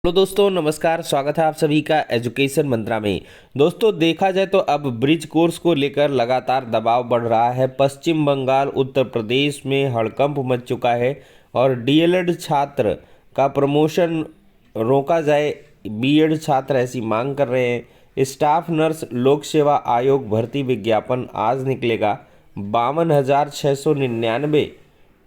Hello दोस्तों, नमस्कार। स्वागत है आप सभी का एजुकेशन मंत्रा में। दोस्तों, देखा जाए तो अब ब्रिज कोर्स को लेकर लगातार दबाव बढ़ रहा है। पश्चिम बंगाल, उत्तर प्रदेश में हड़कंप मच चुका है और डीएलएड छात्र का प्रमोशन रोका जाए, बीएड छात्र ऐसी मांग कर रहे हैं। स्टाफ नर्स लोक सेवा आयोग भर्ती विज्ञापन आज निकलेगा। 52,699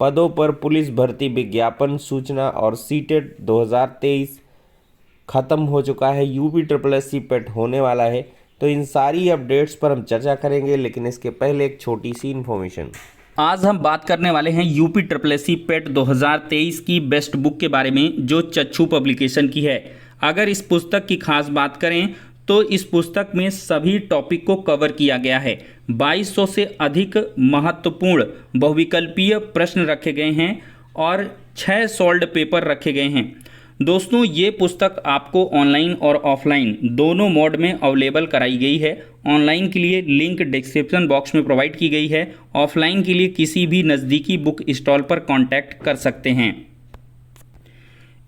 पदों पर पुलिस भर्ती विज्ञापन सूचना और सीटेट 2023 ख़त्म हो चुका है। यूपी ट्रिपल एस सी पेट होने वाला है। तो इन सारी अपडेट्स पर हम चर्चा करेंगे, लेकिन इसके पहले एक छोटी सी इन्फॉर्मेशन। आज हम बात करने वाले हैं यूपी ट्रिपल एस सी पेट 2023 की बेस्ट बुक के बारे में, जो चक्षु पब्लिकेशन की है। अगर इस पुस्तक की खास बात करें तो इस पुस्तक में सभी टॉपिक को कवर किया गया है। 2200 से अधिक महत्वपूर्ण बहुविकल्पीय प्रश्न रखे गए हैं और 6 सॉल्व्ड पेपर रखे गए हैं। दोस्तों, ये पुस्तक आपको ऑनलाइन और ऑफलाइन दोनों मोड में अवेलेबल कराई गई है। ऑनलाइन के लिए लिंक डिस्क्रिप्शन बॉक्स में प्रोवाइड की गई है। ऑफलाइन के लिए किसी भी नज़दीकी बुक स्टॉल पर कांटेक्ट कर सकते हैं।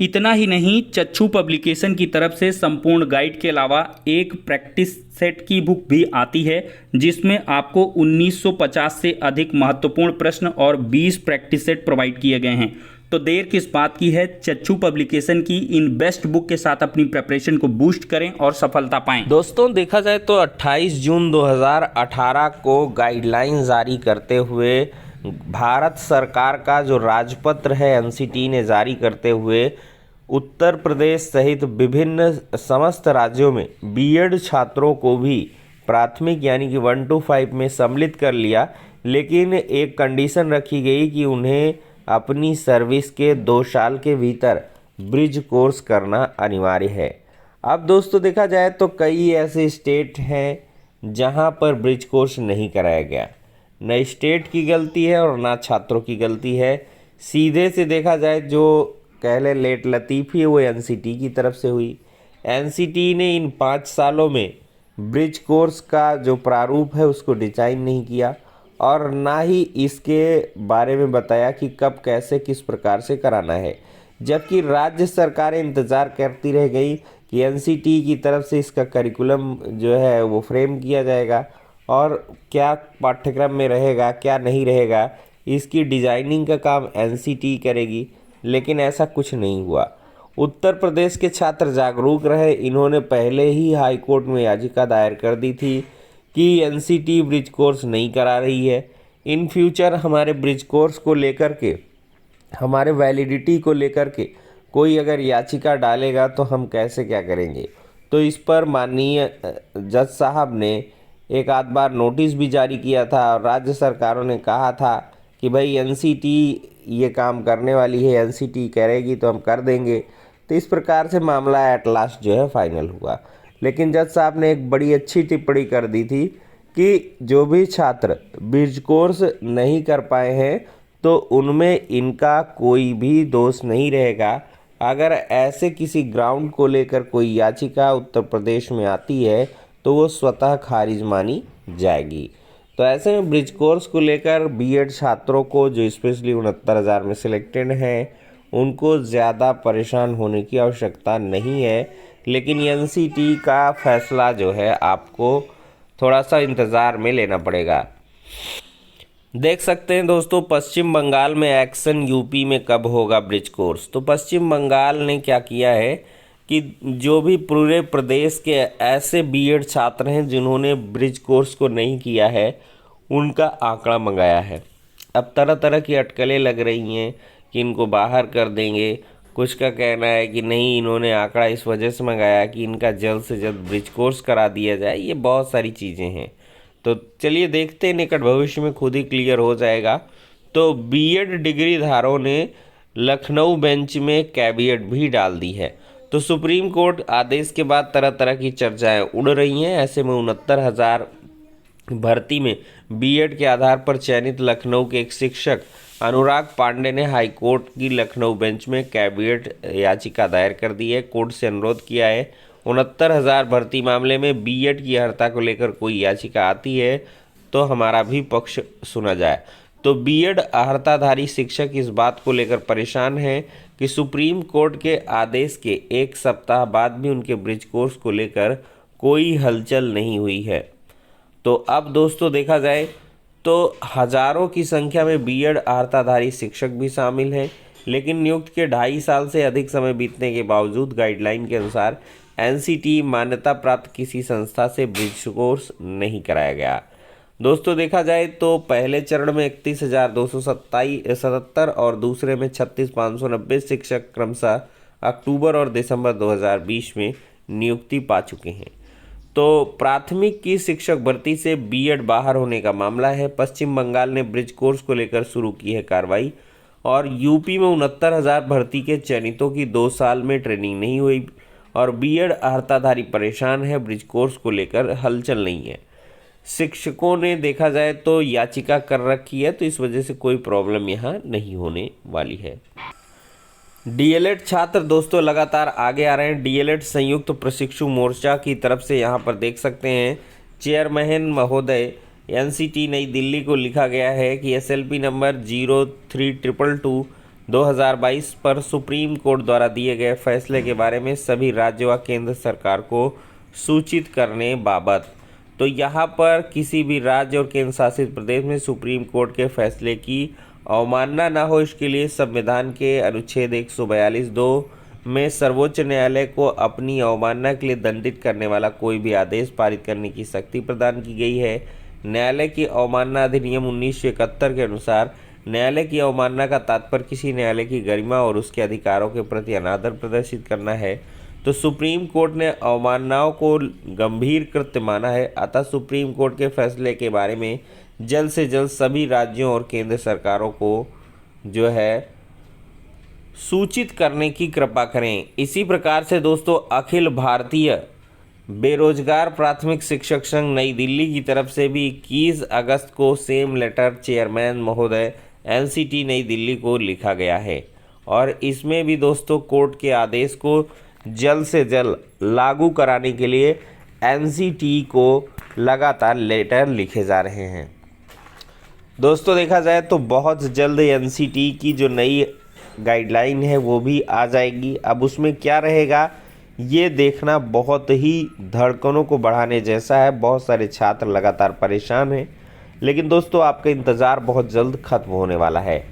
इतना ही नहीं, चक्षु पब्लिकेशन की तरफ से संपूर्ण गाइड के अलावा एक प्रैक्टिस सेट की बुक भी आती है, जिसमें आपको 1950 से अधिक महत्वपूर्ण प्रश्न और 20 प्रैक्टिस सेट प्रोवाइड किए गए हैं। तो देर किस बात की है, चक्षु पब्लिकेशन की इन बेस्ट बुक के साथ अपनी प्रिपरेशन को बूस्ट करें और सफलता पाएं। दोस्तों, देखा जाए तो 28 जून 2018 को गाइडलाइन जारी करते हुए भारत सरकार का जो राजपत्र है एनसीटी ने जारी करते हुए उत्तर प्रदेश सहित विभिन्न समस्त राज्यों में बीएड छात्रों को भी प्राथमिक यानी कि 1 to 5 में सम्मिलित कर लिया। लेकिन एक कंडीशन रखी गई कि उन्हें अपनी सर्विस के 2 साल के भीतर ब्रिज कोर्स करना अनिवार्य है। अब दोस्तों, देखा जाए तो कई ऐसे स्टेट हैं जहां पर ब्रिज कोर्स नहीं कराया गया। न स्टेट की गलती है और ना छात्रों की गलती है। सीधे से देखा जाए, जो कह ले लेट लतीफ़ी है वो एनसीटी की तरफ से हुई। एनसीटी ने इन 5 सालों में ब्रिज कोर्स का जो प्रारूप है उसको डिजाइन नहीं किया और ना ही इसके बारे में बताया कि कब कैसे किस प्रकार से कराना है। जबकि राज्य सरकारें इंतज़ार करती रह गई कि एनसीटी की तरफ से इसका करिकुलम जो है वो फ्रेम किया जाएगा और क्या पाठ्यक्रम में रहेगा क्या नहीं रहेगा, इसकी डिजाइनिंग का काम एनसीटी करेगी। लेकिन ऐसा कुछ नहीं हुआ। उत्तर प्रदेश के छात्र जागरूक रहे। इन्होंने पहले ही हाई कोर्ट में याचिका दायर कर दी थी कि एनसीटी ब्रिज कोर्स नहीं करा रही है। इन फ्यूचर हमारे ब्रिज कोर्स को लेकर के, हमारे वैलिडिटी को लेकर के कोई अगर याचिका डालेगा तो हम कैसे क्या करेंगे। तो इस पर माननीय जज साहब ने एक आध बार नोटिस भी जारी किया था और राज्य सरकारों ने कहा था कि भाई एनसीटी ये काम करने वाली है, एनसीटी करेगी तो हम कर देंगे। तो इस प्रकार से मामला एट लास्ट जो है फाइनल हुआ। लेकिन जज साहब ने एक बड़ी अच्छी टिप्पणी कर दी थी कि जो भी छात्र ब्रिज कोर्स नहीं कर पाए हैं तो उनमें इनका कोई भी दोष नहीं रहेगा। अगर ऐसे किसी ग्राउंड को लेकर कोई याचिका उत्तर प्रदेश में आती है तो वो स्वतः खारिज मानी जाएगी। तो ऐसे में ब्रिज कोर्स को लेकर बीएड छात्रों को जो स्पेशली 69,000 में सिलेक्टेड हैं उनको ज़्यादा परेशान होने की आवश्यकता नहीं है। लेकिन एनसीटी का फैसला जो है आपको थोड़ा सा इंतज़ार में लेना पड़ेगा। देख सकते हैं दोस्तों, पश्चिम बंगाल में एक्शन, यूपी में कब होगा ब्रिज कोर्स। तो पश्चिम बंगाल ने क्या किया है कि जो भी पूरे प्रदेश के ऐसे बीएड छात्र हैं जिन्होंने ब्रिज कोर्स को नहीं किया है उनका आंकड़ा मंगाया है। अब तरह तरह की अटकलें लग रही हैं कि इनको बाहर कर देंगे। कुछ का कहना है कि नहीं, इन्होंने आंकड़ा इस वजह से मंगाया कि इनका जल्द से जल्द ब्रिज कोर्स करा दिया जाए। ये बहुत सारी चीज़ें हैं। तो चलिए देखते हैं, निकट भविष्य में खुद ही क्लियर हो जाएगा। तो बीएड डिग्री धारकों ने लखनऊ बेंच में कैविएट भी डाल दी है। तो सुप्रीम कोर्ट आदेश के बाद तरह तरह की चर्चाएं उड़ रही हैं। ऐसे में 69,000 भर्ती में बीएड के आधार पर चयनित लखनऊ के एक शिक्षक अनुराग पांडे ने हाई कोर्ट की लखनऊ बेंच में कैविएट याचिका दायर कर दी है। कोर्ट से अनुरोध किया है 69,000 भर्ती मामले में बीएड की अर्हता को लेकर कोई याचिका आती है तो हमारा भी पक्ष सुना जाए। तो बीएड अर्हताधारी शिक्षक इस बात को लेकर परेशान हैं कि सुप्रीम कोर्ट के आदेश के एक सप्ताह बाद भी उनके ब्रिज कोर्स को लेकर कोई हलचल नहीं हुई है। तो अब दोस्तों देखा जाए तो हजारों की संख्या में बीएड अर्हताधारी शिक्षक भी शामिल हैं, लेकिन नियुक्ति के 2.5 साल से अधिक समय बीतने के बावजूद गाइडलाइन के अनुसार एनसीटी मान्यता प्राप्त किसी संस्था से ब्रिज कोर्स नहीं कराया गया। दोस्तों देखा जाए तो पहले चरण में 31,277 और दूसरे में 36,590 शिक्षक क्रमशः अक्टूबर और दिसंबर 2020 में नियुक्ति पा चुके हैं। तो प्राथमिक की शिक्षक भर्ती से बीएड बाहर होने का मामला है। पश्चिम बंगाल ने ब्रिज कोर्स को लेकर शुरू की है कार्रवाई और यूपी में 69,000 भर्ती के चयनितों की 2 साल में ट्रेनिंग नहीं हुई और बीएड अर्हताधारी परेशान है। ब्रिज कोर्स को लेकर हलचल नहीं है। शिक्षकों ने देखा जाए तो याचिका कर रखी है, तो इस वजह से कोई प्रॉब्लम यहाँ नहीं होने वाली है। डीएलएड छात्र दोस्तों लगातार आगे आ रहे हैं। डीएलएड संयुक्त प्रशिक्षु मोर्चा की तरफ से यहाँ पर देख सकते हैं चेयरमैन महोदय एनसीटी नई दिल्ली को लिखा गया है कि एसएलपी नंबर 0322/2022 पर सुप्रीम कोर्ट द्वारा दिए गए फैसले के बारे में सभी राज्य व केंद्र सरकार को सूचित करने बाबत। तो यहाँ पर किसी भी राज्य और केंद्र शासित प्रदेश में सुप्रीम कोर्ट के फैसले की अवमानना न हो, इसके लिए संविधान के अनुच्छेद 142(2) में सर्वोच्च न्यायालय को अपनी अवमानना के लिए दंडित करने वाला कोई भी आदेश पारित करने की शक्ति प्रदान की गई है। न्यायालय की अवमानना अधिनियम 1971 के अनुसार न्यायालय की अवमानना का तात्पर्य किसी न्यायालय की गरिमा और उसके अधिकारों के प्रति अनादर प्रदर्शित करना है। तो सुप्रीम कोर्ट ने अवमाननाओं को गंभीर कृत्य माना है। अतः सुप्रीम कोर्ट के फैसले के बारे में जल्द से जल्द सभी राज्यों और केंद्र सरकारों को जो है सूचित करने की कृपा करें। इसी प्रकार से दोस्तों अखिल भारतीय बेरोजगार प्राथमिक शिक्षक संघ नई दिल्ली की तरफ से भी 21 अगस्त को सेम लेटर चेयरमैन महोदय एनसीटी नई दिल्ली को लिखा गया है और इसमें भी दोस्तों कोर्ट के आदेश को जल्द से जल्द लागू कराने के लिए एनसीटी को लगातार लेटर लिखे जा रहे हैं। दोस्तों देखा जाए तो बहुत जल्द एनसीटी की जो नई गाइडलाइन है वो भी आ जाएगी। अब उसमें क्या रहेगा ये देखना बहुत ही धड़कनों को बढ़ाने जैसा है। बहुत सारे छात्र लगातार परेशान हैं, लेकिन दोस्तों आपका इंतज़ार बहुत जल्द खत्म होने वाला है।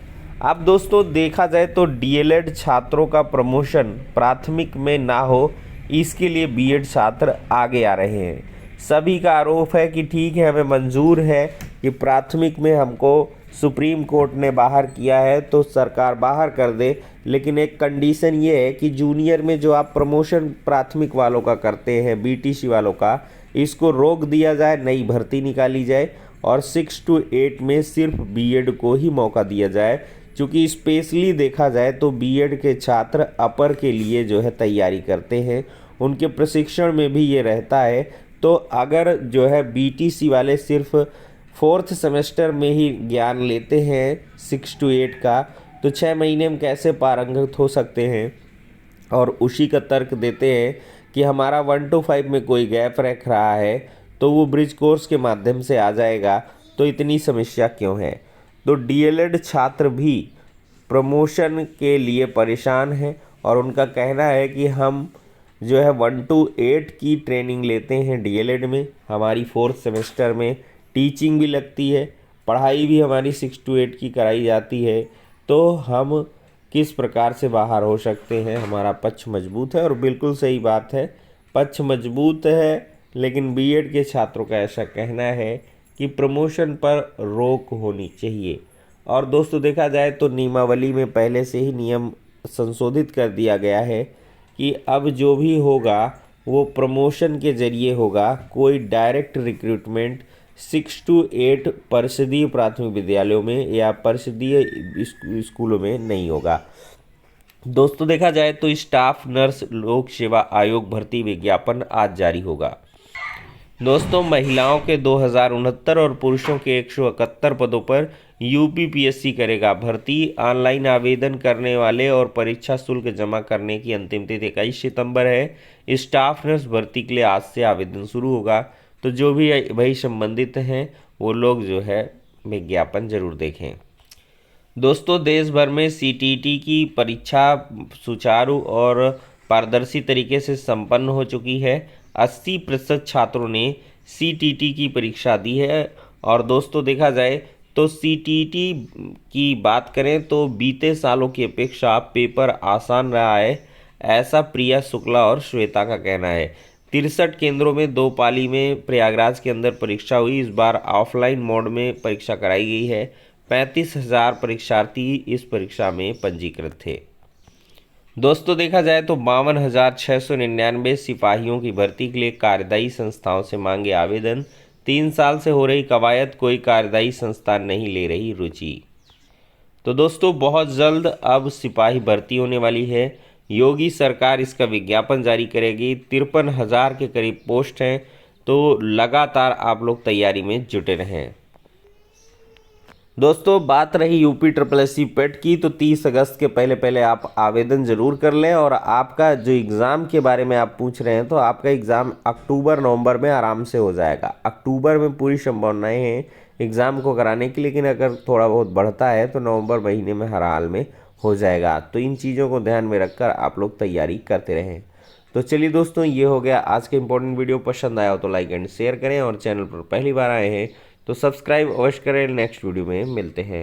अब दोस्तों देखा जाए तो डीएलएड छात्रों का प्रमोशन प्राथमिक में ना हो, इसके लिए बीएड छात्र आगे आ रहे हैं। सभी का आरोप है कि ठीक है, हमें मंजूर है कि प्राथमिक में हमको सुप्रीम कोर्ट ने बाहर किया है तो सरकार बाहर कर दे, लेकिन एक कंडीशन ये है कि जूनियर में जो आप प्रमोशन प्राथमिक वालों का करते हैं, बीटीसी वालों का, इसको रोक दिया जाए, नई भर्ती निकाली जाए और 6 to 8 में सिर्फ बीएड को ही मौका दिया जाए। क्योंकि स्पेशली देखा जाए तो बीएड के छात्र अपर के लिए जो है तैयारी करते हैं, उनके प्रशिक्षण में भी ये रहता है। तो अगर जो है बीटीसी वाले सिर्फ 4th सेमेस्टर में ही ज्ञान लेते हैं 6 to 8 का, तो 6 महीने में कैसे पारंगत हो सकते हैं। और उसी का तर्क देते हैं कि हमारा 1 to 5 में कोई गैप रख रहा है तो वो ब्रिज कोर्स के माध्यम से आ जाएगा, तो इतनी समस्या क्यों है। तो डीएलएड छात्र भी प्रमोशन के लिए परेशान हैं और उनका कहना है कि हम जो है 1 to 8 की ट्रेनिंग लेते हैं डीएलएड में, हमारी 4th सेमेस्टर में टीचिंग भी लगती है, पढ़ाई भी हमारी 6 to 8 की कराई जाती है, तो हम किस प्रकार से बाहर हो सकते हैं। हमारा पक्ष मजबूत है और बिल्कुल सही बात है, पक्ष मजबूत है, लेकिन बीएड के छात्रों का ऐसा कहना है कि प्रमोशन पर रोक होनी चाहिए। और दोस्तों देखा जाए तो नियमावली में पहले से ही नियम संशोधित कर दिया गया है कि अब जो भी होगा वो प्रमोशन के जरिए होगा, कोई डायरेक्ट रिक्रूटमेंट 6 to 8 परिषदीय प्राथमिक विद्यालयों में या परिषदीय स्कूलों में नहीं होगा। दोस्तों देखा जाए तो स्टाफ नर्स लोक सेवा आयोग भर्ती विज्ञापन आज जारी होगा। दोस्तों महिलाओं के 2069 और पुरुषों के 171 पदों पर यूपीपीएससी करेगा भर्ती। ऑनलाइन आवेदन करने वाले और परीक्षा शुल्क जमा करने की अंतिम तिथि 21 सितंबर है। स्टाफ नर्स भर्ती के लिए आज से आवेदन शुरू होगा, तो जो भी भाई संबंधित हैं वो लोग जो है विज्ञापन जरूर देखें। दोस्तों देश भर में सीटीटी की परीक्षा सुचारू और पारदर्शी तरीके से संपन्न हो चुकी है। 80% छात्रों ने सीटीटी की परीक्षा दी है। और दोस्तों देखा जाए तो सीटीटी की बात करें तो बीते सालों की अपेक्षा पेपर आसान रहा है, ऐसा प्रिया शुक्ला और श्वेता का कहना है। 63 केंद्रों में 2 पाली में प्रयागराज के अंदर परीक्षा हुई। इस बार ऑफलाइन मोड में परीक्षा कराई गई है। 35,000 परीक्षार्थी इस परीक्षा में पंजीकृत थे। दोस्तों देखा जाए तो 52,699 सिपाहियों की भर्ती के लिए कार्यदायी संस्थाओं से मांगे आवेदन। 3 साल से हो रही कवायद, कोई कार्यदायी संस्था नहीं ले रही रुचि। तो दोस्तों बहुत जल्द अब सिपाही भर्ती होने वाली है। योगी सरकार इसका विज्ञापन जारी करेगी। 53,000 के करीब पोस्ट हैं, तो लगातार आप लोग तैयारी में जुटे रहें। दोस्तों बात रही यूपी SSSC पेट की, तो 30 अगस्त के पहले आप आवेदन ज़रूर कर लें। और आपका जो एग्ज़ाम के बारे में आप पूछ रहे हैं, तो आपका एग्ज़ाम अक्टूबर नवंबर में आराम से हो जाएगा। अक्टूबर में पूरी संभावनाएं हैं एग्ज़ाम को कराने की, लेकिन अगर थोड़ा बहुत बढ़ता है तो नवंबर महीने में हर हाल में हो जाएगा। तो इन चीज़ों को ध्यान में रखकर आप लोग तैयारी करते रहें। तो चलिए दोस्तों, ये हो गया आज के इंपॉर्टेंट वीडियो। पसंद आया हो तो लाइक एंड शेयर करें, और चैनल पर पहली बार आए हैं तो सब्सक्राइब अवश्य करें। नेक्स्ट वीडियो में मिलते हैं।